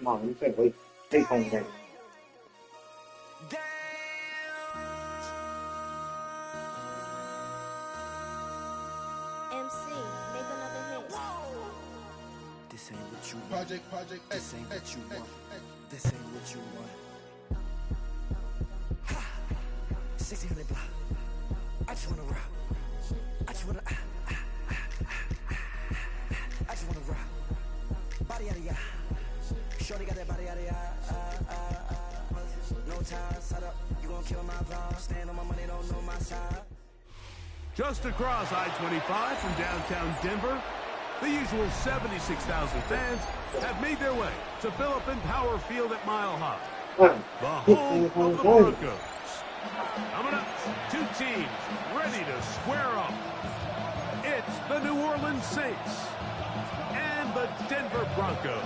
Come on, you can't wait. Take home game. MC, make another hit. This ain't what you want. Project. This ain't what you want. This ain't what you want. Ha! 1600 block. I just wanna rock. I just wanna. I just wanna rock. Body out of ya. Shorty got that body out of ya. No time, set up. You gon' kill my vibe. Stand on my money, don't know my side. Just across I-25 from downtown Denver, the usual 76,000 fans have made their way to Philippine Power Field at Mile High, the home of the Broncos. Coming up, two teams ready to square off. It's the New Orleans Saints and the Denver Broncos.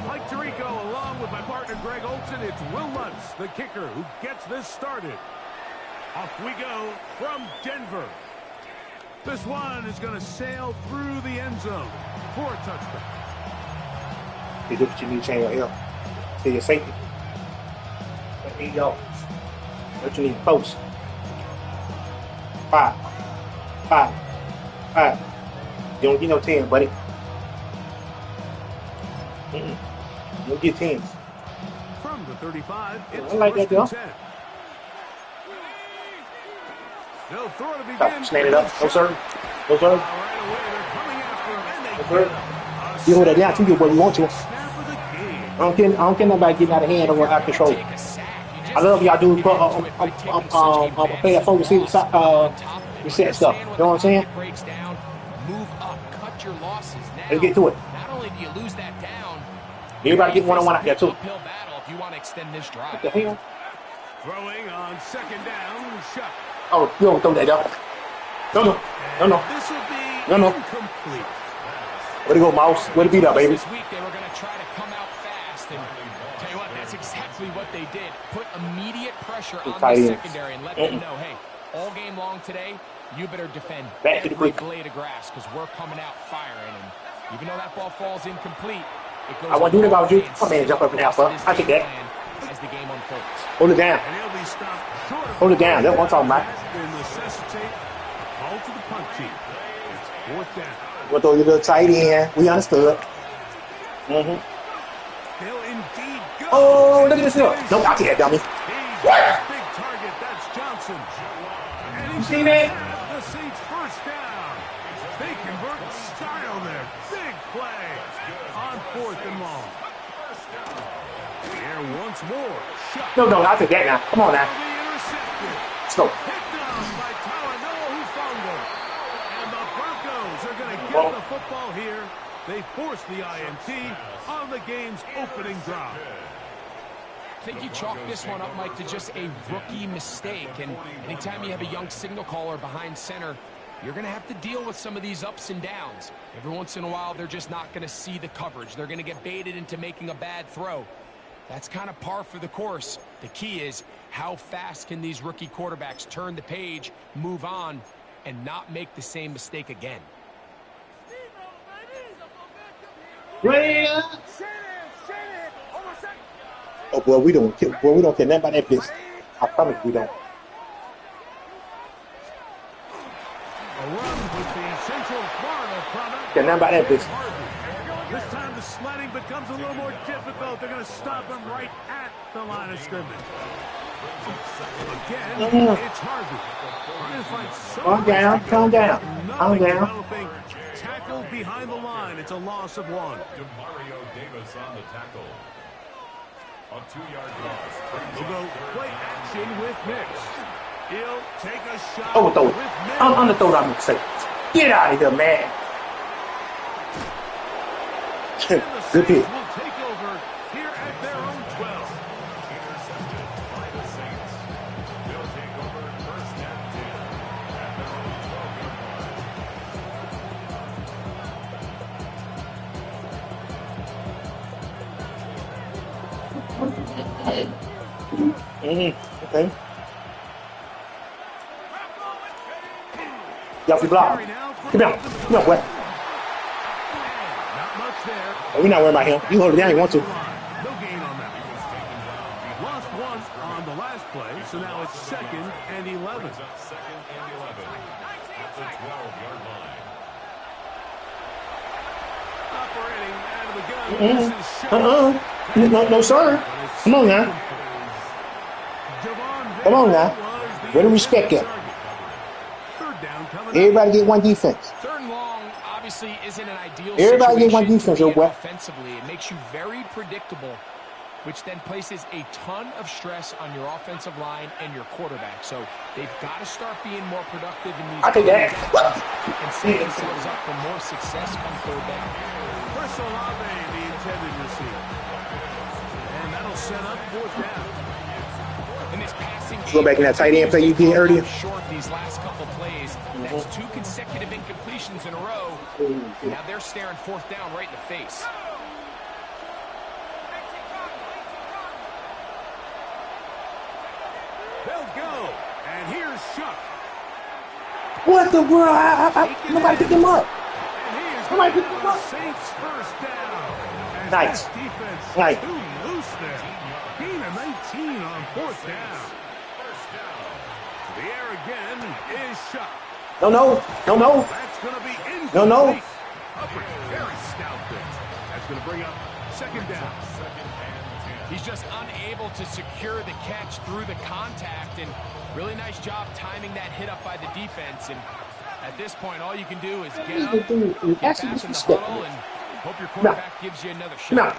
Mike Tirico, along with my partner Greg Olson, it's Will Lutz, the kicker, who gets this started. Off we go from Denver. This one is going to sail through the end zone for a touchdown. You do what you need to change your ear. See your safety. Let me go. What you need post. 5. You don't get no 10, buddy. You don't get 10s. From the 35, it's I like that, though. 10. They'll throw to begin. Stop, stand it up. No, sir. No, sir. Right away, they're coming after him, and they No, get sir. him. You hold that down to you, but you want to. Snap of the game. I don't care nobody getting out of hand or out of control. I love y'all do play that phone receiver reset stuff. You know what I'm saying? Move up, cut your losses now. Let's get to it. Not only do you lose that down, Everybody get one-on-one out there too. uphill battle if you want to extend this drive. What the hell? Throwing on second down, shot. Oh, you don't throw that up. No. This will be No. incomplete. Way to go, Mouse. Way to beat up, baby. This week they were going to try to come out fast, and tell you what, that's exactly what they did. Put immediate pressure on Tight the ends. secondary and let them know, hey, all game long today, you better defend Back to the every quick. blade of grass because we're coming out firing. And even though that ball falls incomplete, it goes. I want to do that about you. Come in, jump up and out, bro. I take that. As the game unfolds. Hold it down. And he'll be stopped short of Hold it down. That's what I'm talking about. will necessitate a call to the punt team. It's fourth down. We'll throw you to the tight end. We understood. They'll indeed go. Oh, look at this here. No, I can't, dummy. He's got his big target. That's Johnson. And he's See gonna that? have the Saints first down. They convert in style there. Big play on fourth and long. Here once more. Shot. No, I take that now. Come on now. The intercepted. Let's go. Picked down by Talanoa Hufanga. And the Broncos are going to get the football here. They force the INT on the game's opening drive. I think you chalk this one up, Mike, to just a rookie mistake. And anytime you have a young signal caller behind center, you're going to have to deal with some of these ups and downs. Every once in a while, they're just not going to see the coverage. They're going to get baited into making a bad throw. That's kind of par for the course. The key is how fast can these rookie quarterbacks turn the page, move on, and not make the same mistake again. Oh, boy, we don't care. Boy, we don't care nothing about that bitch. I promise we don't. A run with the Central Florida product. Care nothing about that bitch. This time the sledding becomes a little more difficult. They're going to stop him right at the line of scrimmage. Again, it's Harvey. Trying to find Calm down. Nothing developing. Tackled behind the line. It's a loss of one. Demario Davis on the tackle. A 2-yard loss. We'll go play action with Nix. He'll take a shot Overthrow with it. Nix. I'm underthrow that mistake. Get out of here, man. And the Good pick. Saints will take over here at their own 12. Intercepted by the Saints. They'll take over first and 10 at their own 12-yard line. Okay. Y'all be blocked. Come here. Come on, boy. Not much there. We're not worried about him. You hold it down, you want to. No gain on that. Lost one on the last play, so now it's 2nd and 11. Second and 11 at the 12-yard line. Operating out of the gun. This is shot. No, sir. Come on now. Come on now. Where do we respect it? Third down coming up. Everybody get one defense. Third and long obviously isn't an ideal Everybody get one situation defense, to yo, be boy. in offensively. It makes you very predictable, which then places a ton of stress on your offensive line and your quarterback. So they've got to start being more productive in these I take that. and set themselves up for more success come third down. Chris Olave, the intended receiver. And that'll set up 4th down. In this passing Go back in that tight end play you did earlier. Short these last couple plays. That's 2 consecutive incompletions in a row. Now they're staring 4th down right in the face. They'll go. And here's Shuck. What the world? Nobody picked him up. And he is Somebody going pick him to up. Saints first down. As Nice. that defense Nice. too loose there. Gain of 19 on 4th down. First down. To the air again is Shuck. No. That's going to be incomplete. No. Upper, very stout there. That's going to bring up 2nd down. He's just unable to secure the catch through the contact, and really nice job timing that hit up by the defense. And at this point, all you can do is get up, get back in the huddle, and hope your quarterback gives you another shot. No.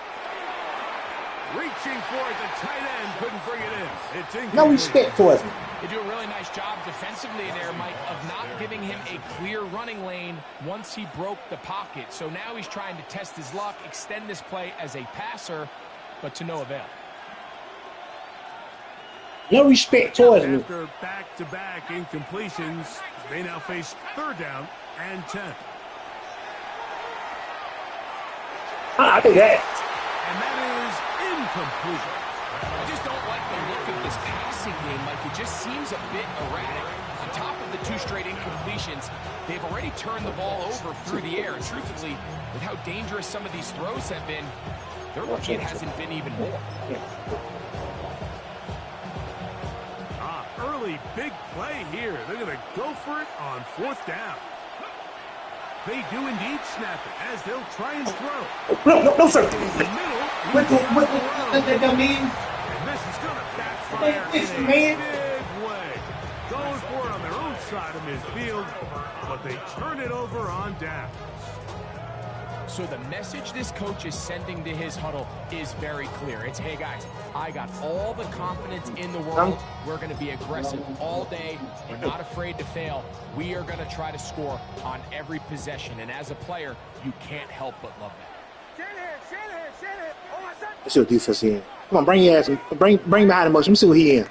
Reaching for it, the tight end couldn't bring it in. It's incomplete. No respect towards him. They do a really nice job defensively there, Mike, of not giving him a clear running lane once he broke the pocket. So now he's trying to test his luck, extend this play as a passer, but to no avail. No respect towards him. After back-to-back incompletions, they now face 3rd down and 10. I think that. And that is incomplete. I just don't like the look of this passing game, Mike. It just seems a bit erratic. On top of the 2 straight incompletions, they've already turned the ball over through the air. And truthfully, with how dangerous some of these throws have been, they're lucky it hasn't been even more. Early big play here. They're going to go for it on 4th down. They do indeed snap it as they'll try and throw. No, sir. In the middle, What that mean? and this is going to backfire It's in a man. big way. Going for it on their own side of midfield, but they turn it over on downs. So the message this coach is sending to his huddle is very clear. It's, hey guys, I got all the confidence in the world. We're going to be aggressive all day. We're not afraid to fail. We are going to try to score on every possession. And as a player, you can't help but love that. Let's see what defense he in. Come on, bring your ass in. Bring behind the motion. Let me see what he in.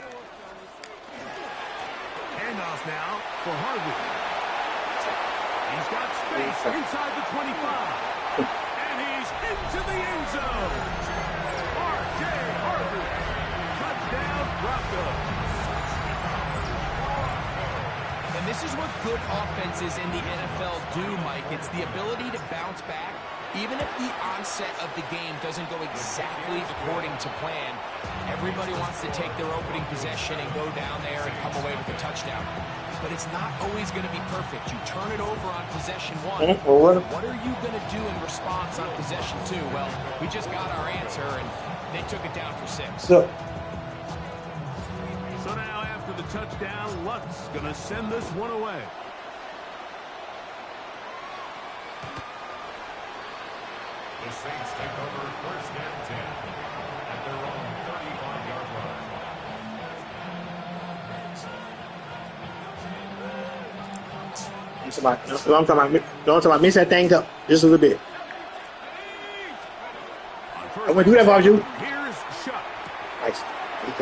Handoff now for Harvey. He's got space inside the 25. And he's into the end zone. R.J. Harvey. Touchdown, Broncos. And this is what good offenses in the NFL do, Mike. It's the ability to bounce back. Even if the onset of the game doesn't go exactly according to plan, everybody wants to take their opening possession and go down there and come away with a touchdown. But it's not always going to be perfect. You turn it over on possession 1. What are you going to do in response on possession 2? Well, we just got our answer, and they took it down for 6. So now after the touchdown, Luck's going to send this one away. The Saints take over 1st and 10 at their own 35-yard line. I'm talking about mix that thing up just a little bit. I'm gonna do that for you. Here's Shuck. Nice. Right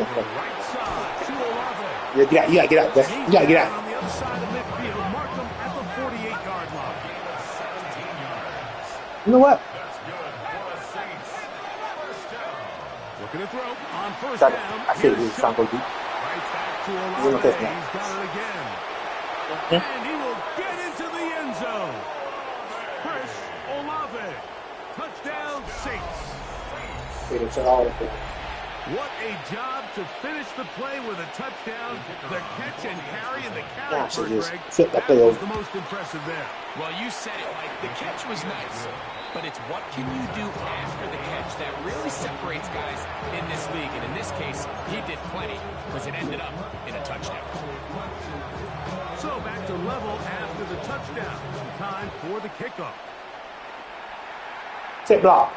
side to Olave. Yeah, get out. You gotta get out there. You gotta get out. On the other side of midfield, mark them at the 48-yard line. 17 yards. You know what? That's good for the Saints. First down. Looking to throw on first That, down. I feel Here's he's sound good. right back to He's gonna Olave. take that. He's got it again. And he will get into the end zone. Chris Olave. Touchdown, Saints. What a job to finish the play with a touchdown. The catch and carry and the carry Yeah, for she just Greg. flipped that That play was over. the most impressive there. Well, you said it, Mike. The catch was nice, but it's what can you do after the catch that really separates guys in this league. And in this case, he did plenty because it ended up in a touchdown. So back to level after the touchdown. Time for the kickoff. Tip block.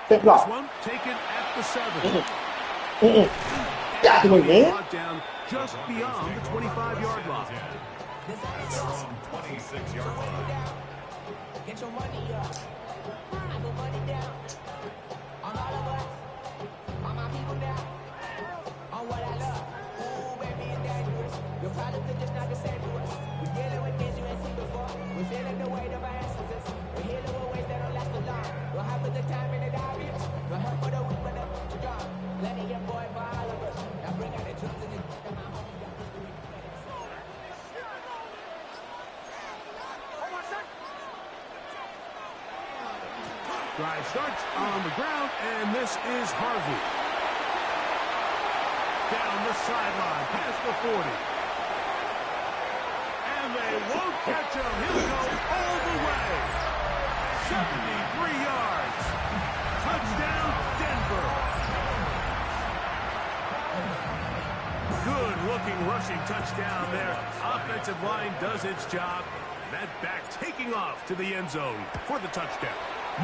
Tip This block. one taken at the 7. Yeah, come on, man. Brought down just beyond the 25-yard line. From 26-yard line. Get your money up. I put money down. On all of us. On my people now. On what I love. Ooh, baby, it's dangerous. Your problem could just not the same to us. We're dealing with things you ain't seen before. We're feeling the weight of our ancestors. We're healing with ways that don't last for long. We'll have the time and the obvious. No help for the weak, but the strong. Letting your boy for all of us. Now bring out the troops and the my homie got to be Drive starts on the ground, and this is Harvey. Down the sideline, past the 40. And they won't catch him. He'll go all the way. 73 yards. Touchdown, Denver. Good-looking rushing touchdown there. Offensive line does its job. That back taking off to the end zone for the touchdown.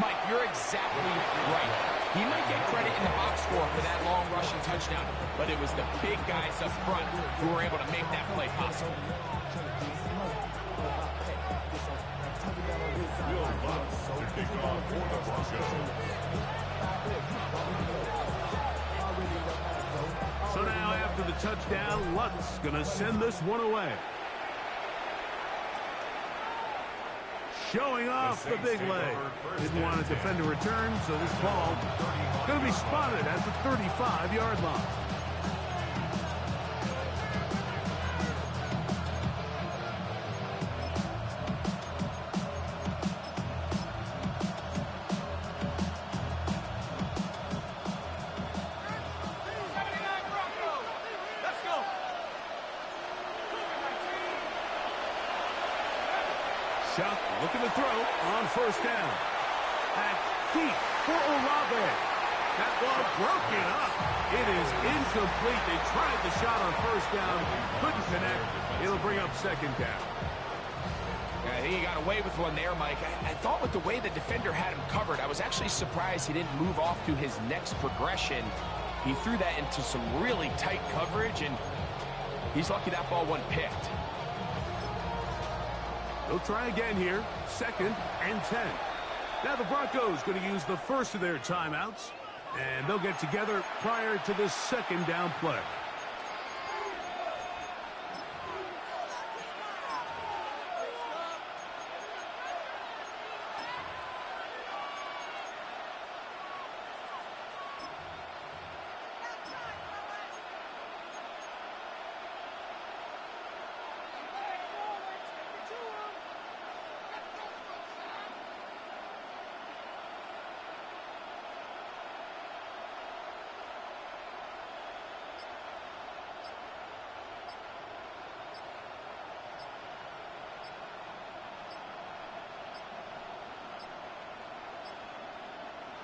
Mike, you're exactly right. He might get credit in the box score for that long rushing touchdown, but it was the big guys up front who were able to make that play possible. Will Lutz to kick off for the Broncos. So now after the touchdown, Lutz going to send this one away. Showing off the big leg. Didn't want to defend a return, so this ball going to be spotted at the 35-yard line. Shuck looking to throw on first down. At deep for Olave. That ball broken up. It is incomplete. They tried the shot on first down. Couldn't connect. It'll bring up second down. Yeah, I think he got away with one there, Mike. I thought with the way the defender had him covered, I was actually surprised he didn't move off to his next progression. He threw that into some really tight coverage, and he's lucky that ball wasn't picked. They'll try again here. 2nd and 10. Now the Broncos going to use the first of their timeouts, and they'll get together prior to this second down play.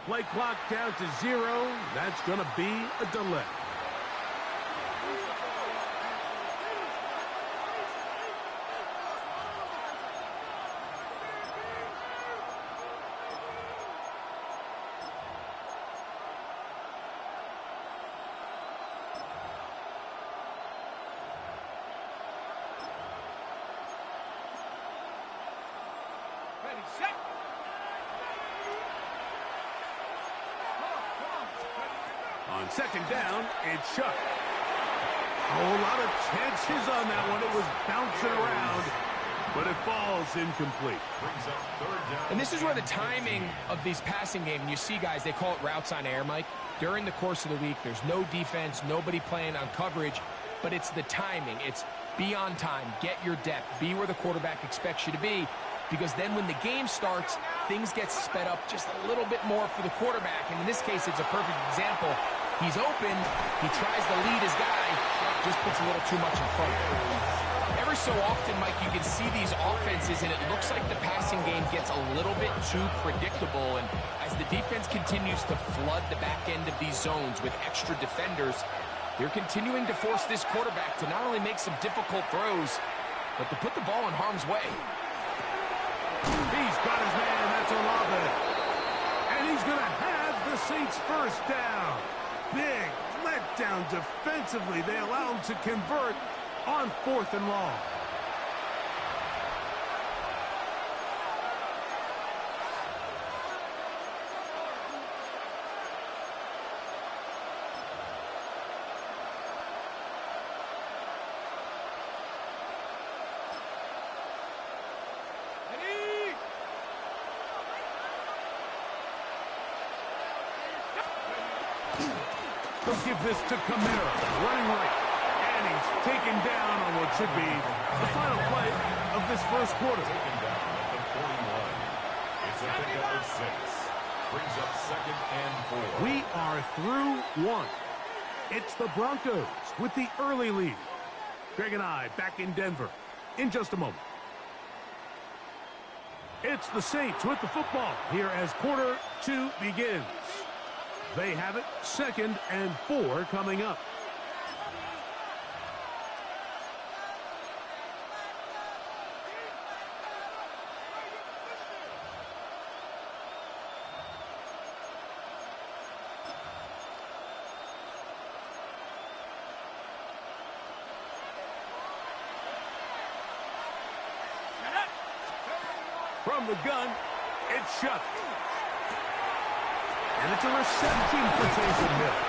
Play clock down to 0. That's going to be a delay. Ready, set. On second down, it's Shuck. A whole lot of chances on that one. It was bouncing around. but it falls incomplete. Brings up third down. And this is where the timing of these passing game, you see guys, they call it routes on air, Mike. During the course of the week, there's no defense, nobody playing on coverage, but it's the timing. It's be on time, get your depth, be where the quarterback expects you to be, because then when the game starts, things get sped up just a little bit more for the quarterback. And in this case, it's a perfect example. He's open, he tries to lead his guy, just puts a little too much in front. Every so often, Mike, you can see these offenses, and it looks like the passing game gets a little bit too predictable. And as the defense continues to flood the back end of these zones with extra defenders, they're continuing to force this quarterback to not only make some difficult throws, but to put the ball in harm's way. He's got his man, that's Olave. And he's going to have the Saints first down. Big letdown defensively. They allow him to convert on 4th and long. They'll give this to Kamara, running right. And he's taken down on what should be the final play of this first quarter. Taken down at the 41. It's a pickup of 6. Brings up 2nd and 4. We are through 1. It's the Broncos with the early lead. Greg and I back in Denver in just a moment. It's the Saints with the football here as quarter 2 begins. They have it, 2nd and 4 coming up. From the gun, it's shut. And it's a reception for Taysom Hill.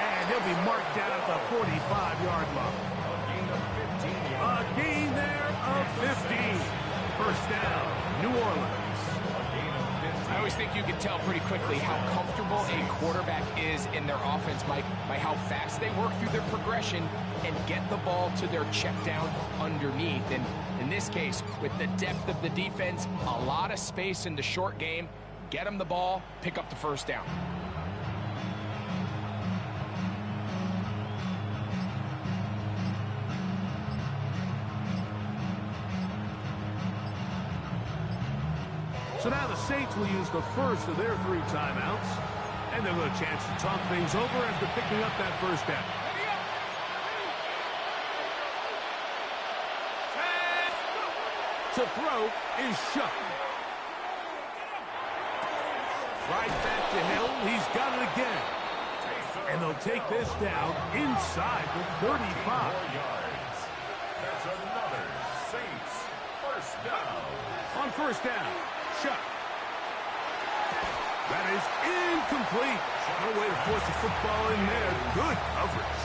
And he'll be marked down at the 45-yard line. A gain of 15 yards. A gain there of 15. First down, New Orleans. A gain of 15. I always think you can tell pretty quickly how comfortable a quarterback is in their offense, Mike, by how fast they work through their progression and get the ball to their check down underneath. And in this case, with the depth of the defense, a lot of space in the short game, get them the ball, pick up the first down. So now the Saints will use the first of their 3 timeouts. And they'll get a chance to talk things over after picking up that first down. To throw is shut. Right back to Hill. He's got it again. And they'll take this down inside the 35. 4 yards. That's another Saints first down. On first down, shut. That is incomplete. No way to force the football in there. Good coverage.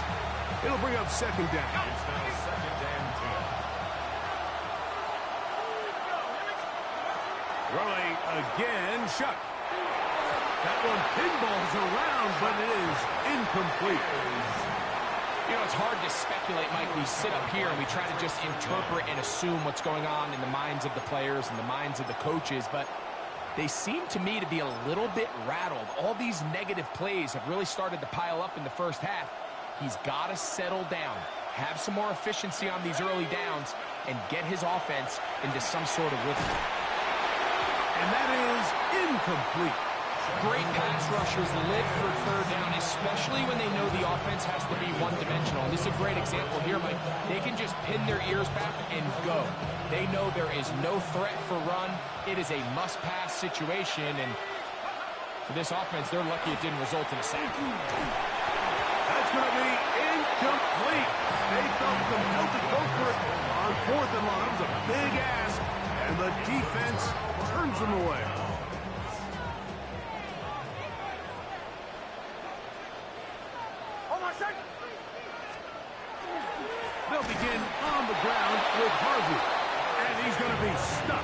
It'll bring up 2nd down. It's now 2nd and 10. Throwing again, shut. That one pinballs around, but it is incomplete. You know, it's hard to speculate, Mike. We sit up here and we try to just interpret and assume what's going on in the minds of the players and the minds of the coaches, but they seem to me to be a little bit rattled. All these negative plays have really started to pile up in the first half. He's got to settle down, have some more efficiency on these early downs, and get his offense into some sort of rhythm. And that is incomplete. Great pass rushers live for 3rd down, especially when they know the offense has to be one-dimensional. And this is a great example here, Mike. They can just pin their ears back and go. They know there is no threat for run. It is a must-pass situation, and for this offense, they're lucky it didn't result in a sack. That's going to be incomplete. They felt compelled to go for it on 4th and long. That was a big ask, and the defense turns them away. They'll begin on the ground with Harvey. And he's going to be stuck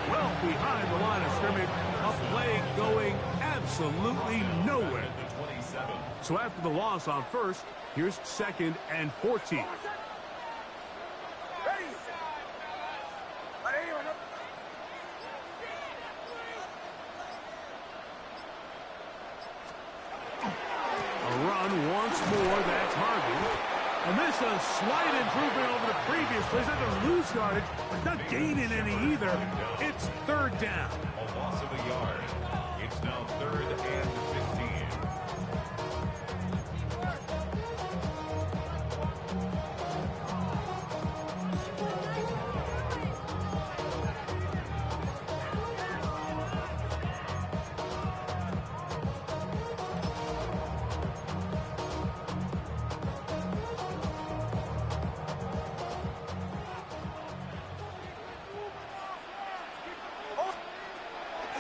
well behind the line of scrimmage. A play going absolutely nowhere. So after the loss on first, here's 2nd and 14. A run once more, that's Harvey. And this is a slight improvement over the previous plays. Not going to lose yardage, but not gaining any either. It's 3rd down. A loss of a yard. It's now 3rd and 15.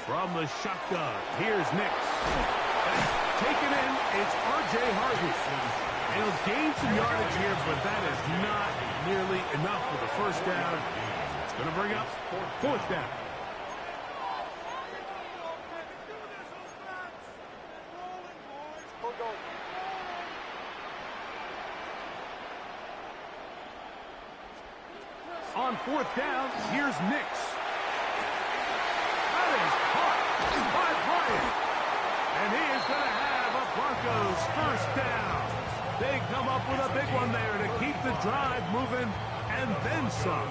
From the shotgun, here's Nix. That's taken in, it's R.J. Harvey. And he'll gain some yardage here, but that is not nearly enough for the first down. It's going to bring up 4th down. On 4th down, here's Nix. By Bryant. And he is going to have a Broncos first down. They come up with a big one there to keep the drive moving and then some.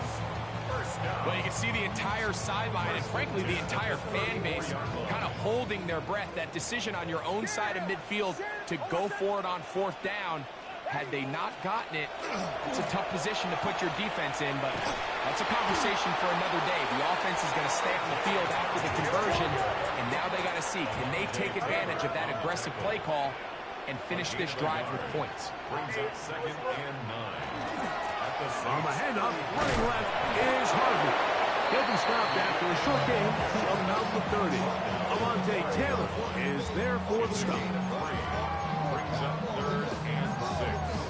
Well, you can see the entire sideline and, frankly, the entire fan base kind of holding their breath. That decision on your own side of midfield to go for it on 4th down, had they not gotten it, it's a tough position to put your defense in, but that's a conversation for another day. The offense is going to stay on the field after the conversion, and now they got to see, can they take advantage of that aggressive play call and finish this drive with points? Brings up 2nd and 9. On the handoff, running left is Harvey. He'll be stopped after a short game to about the 30. Alontae Taylor is there for the stop. Brings up 3rd and 6.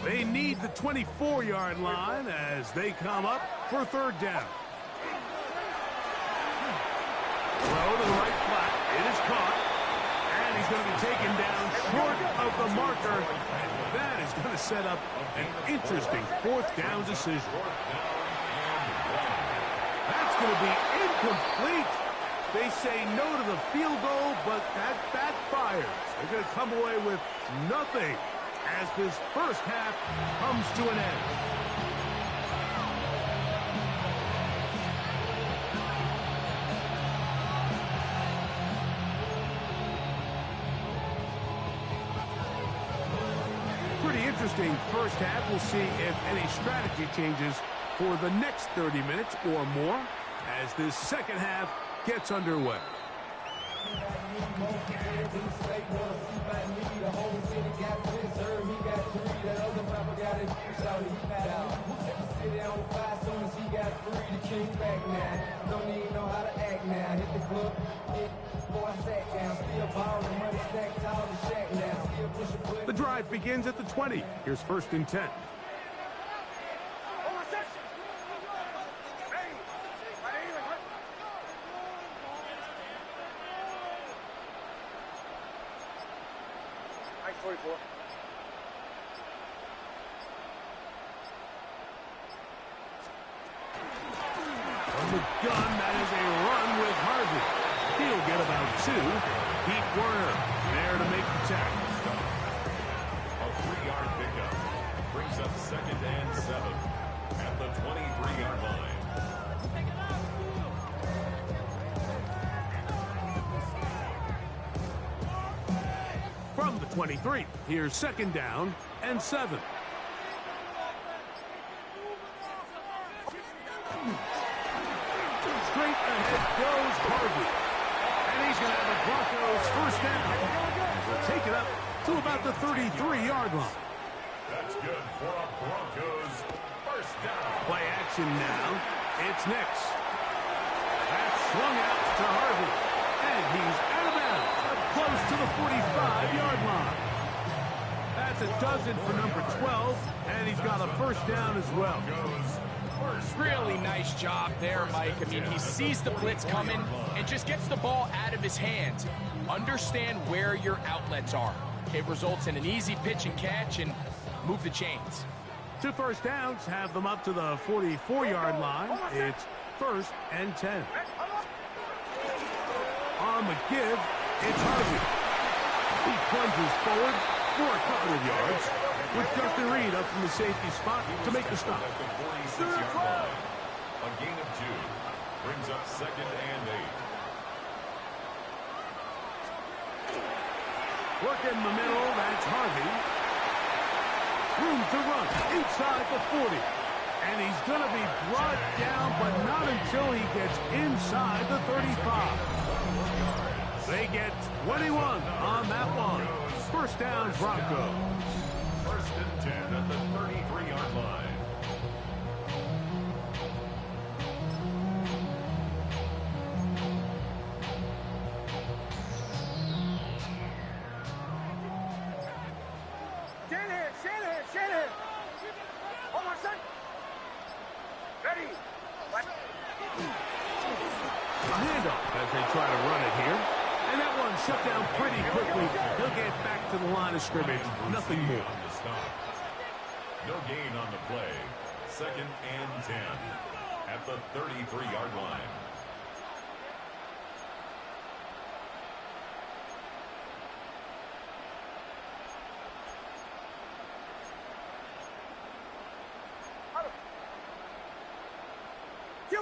They need the 24-yard line as they come up for 3rd down. Throw to the right flat. It is caught. And he's going to be taken down short of the marker. And that is going to set up an interesting 4th down decision. That's going to be incomplete. They say no to the field goal, but that backfires. They're going to come away with nothing as this first half comes to an end. Pretty interesting first half. We'll see if any strategy changes for the next 30 minutes or more as this second half gets underway. The drive begins at the 20. Here's 1st and 10. From the gun, that is a run with Harvey. He'll get about 2. Pete Werner there to make the tackle. A 3-yard pickup brings up 2nd and 7 at the 23-yard line. From the 23, here's 2nd down and 7. Straight ahead goes Harvey. And he he's going to have a Broncos first down. We'll take it up to about the 33-yard line. That's good for a Broncos first down. Play action now. It's Nix. That's swung out to Harvey. And he's out of bounds, close to the 45-yard line. That's a dozen for number 12, and he's got a first down as well. Really nice job there, Mike. I mean, he sees the blitz coming and just gets the ball out of his hands. Understand where your outlets are. It results in an easy pitch and catch and move the chains. 2 first downs have them up to the 44-yard line. It's 1st and 10. On the give, it's Harvey. He plunges forward for a couple of yards with Justin Reed up from the safety spot to make the stop. At the 46-yard line. A gain of 2 brings up 2nd and 8. Work in the middle, that's Harvey. Room to run inside the 40. And he's going to be brought down, but not until he gets inside the 35. They get 21 on that one. First down, Broncos. 1st and 10 at the 33-yard line. Shanahan. Hold on, son. Ready. A handoff as they try to run it here. And that one shut down pretty quickly. He'll get back to the line of scrimmage. Nothing more. On the stop. No gain on the play. 2nd and 10 at the 33-yard line.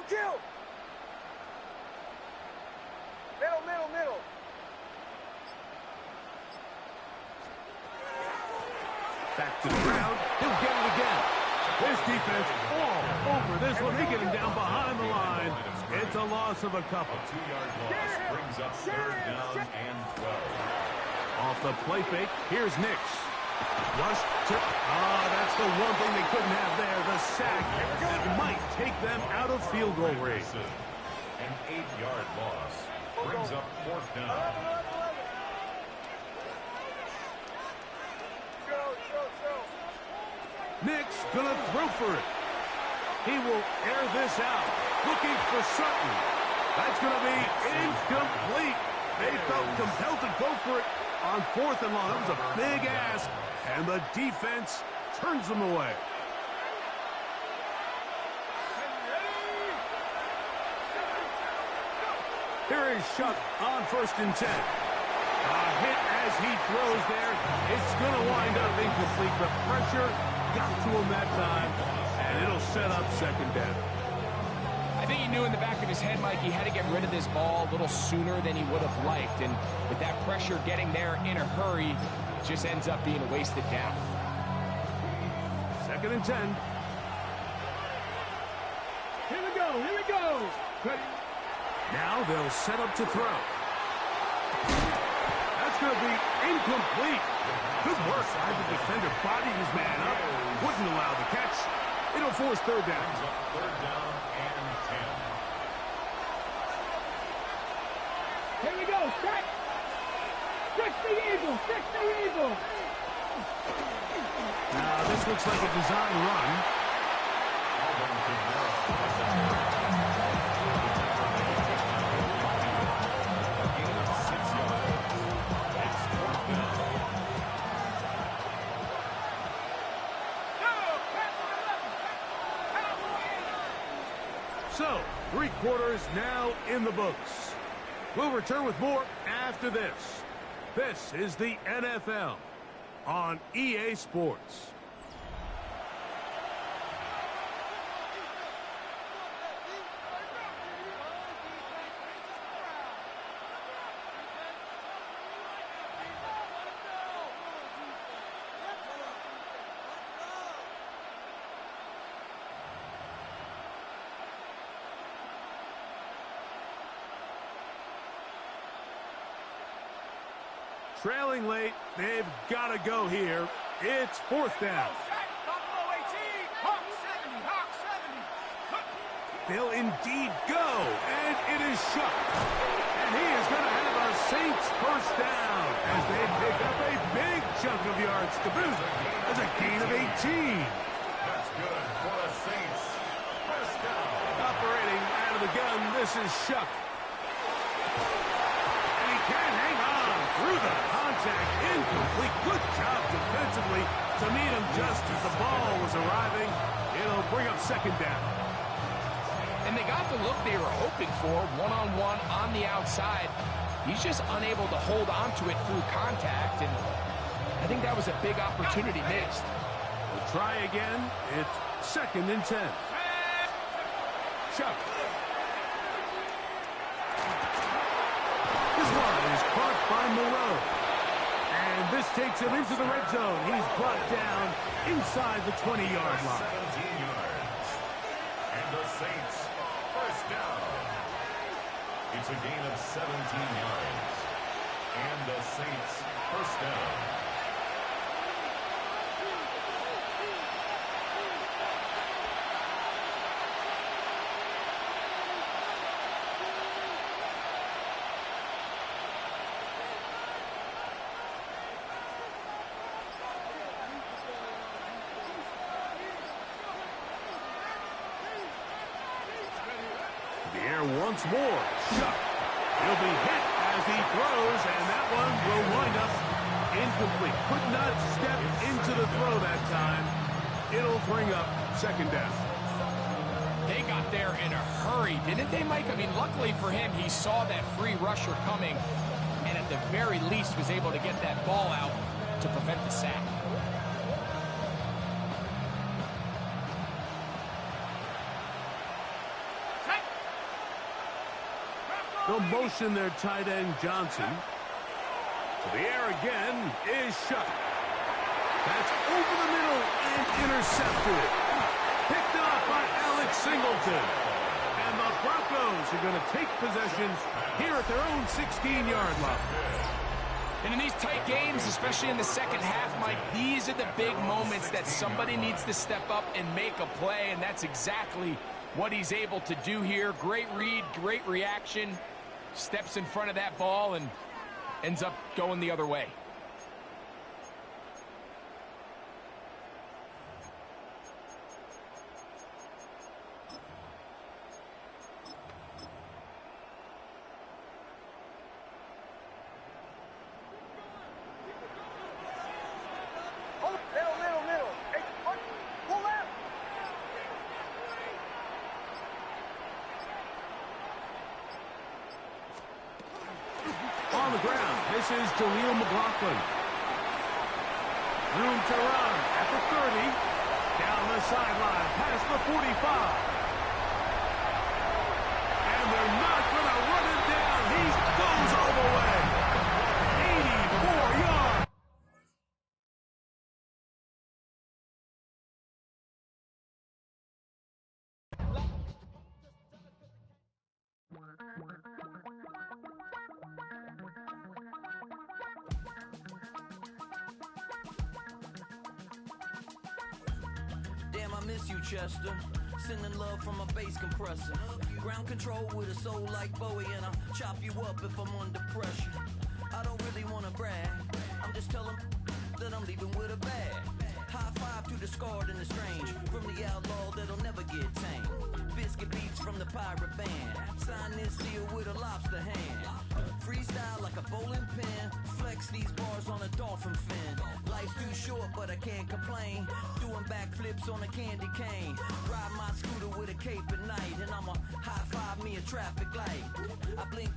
Kill. Middle. Back to the ground. He'll get it again. This defense all over this one. They get him down behind the line. It's a loss of a couple. A 2-yard loss brings up 3rd down and 12. Off the play fake, here's Nix. Rush to... that's the one thing they couldn't have there. The sack that might take them out of field goal range. An 8-yard loss brings up 4th down. Nix gonna throw for it. He will air this out. Looking for Sutton. That's gonna be incomplete. They felt compelled to go for it on 4th and long. That was a big ask, and the defense turns them away. Here is Shuck on 1st and 10. A hit as he throws there. It's going to wind up incomplete. The pressure got to him that time, and it'll set up 2nd down. I think he knew in the back of his head, Mike, he had to get rid of this ball a little sooner than he would have liked. And with that pressure getting there in a hurry, it just ends up being a wasted down. 2nd and 10. Here we go. Now they'll set up to throw. That's going to be incomplete. Good work by the defender, bodying his man up. Wouldn't allow the catch. It'll force 3rd down. 3rd down and 10. Here we go. Fix the Eagle. Now this looks like a design run. So, 3 quarters now in the books. We'll return with more after this. This is the NFL on EA Sports. Trailing late, they've got to go here. It's fourth down. They'll indeed go, and it is shut. And he is going to have a Saints first down as they pick up a big chunk of yards to boot. That's a gain of 18. That's good for the Saints. First down. Operating out of the gun, this is Shuck. And he can't hang on through the contact. Incomplete. Good job defensively to meet him just as the ball was arriving. It'll bring up second down. And they got the look they were hoping for, one-on-one on the outside. He's just unable to hold on to it through contact, and I think that was a big opportunity missed. We'll try again. It's second and 10. Chuck. This one is caught by Moreau. And this takes him into the red zone. He's brought down inside the 20-yard line. 17 yards. And the Saints first down. It's a gain of 17 yards. And the Saints first down. The air once more. Shuck. He'll be hit as he throws, and that one will wind up incomplete. Could not step into the throw that time. It'll bring up second down. They got there in a hurry, didn't they, Mike? I mean, luckily for him, he saw that free rusher coming, and at the very least was able to get that ball out to prevent the sack. They'll motion their tight end, Johnson. To the air again is Shuck. That's over the middle and intercepted. Picked up by Alex Singleton. And the Broncos are going to take possession here at their own 16-yard line. And in these tight games, especially in the second half, Mike, these are the big moments that somebody needs to step up and make a play, and that's exactly what he's able to do here. Great read, great reaction. Steps in front of that ball and ends up going the other way. On the ground, this is Jaleel McLaughlin. Room to run at the 30. Down the sideline, past the 45. And they're not going to run him down. He goes all the way. 84 yards. Damn, I miss you, Chester. Sending love from a bass compressor. Ground control with a soul like Bowie, and I'll chop you up if I'm under pressure. I don't really want to brag. I'm just telling that I'm leaving with a bag. High five to the scarred and the strange. From the outlaw that'll never get tamed. Biscuit beats from the pirate band. Sign this deal with a lobster hand. Freestyle like a bowling pin. Flex these bars on a dolphin fin. Life's too short, but I can't complain. Doing backflips on a candy cane. Ride my scooter with a cape at night. And I'ma high five me a traffic light. I blink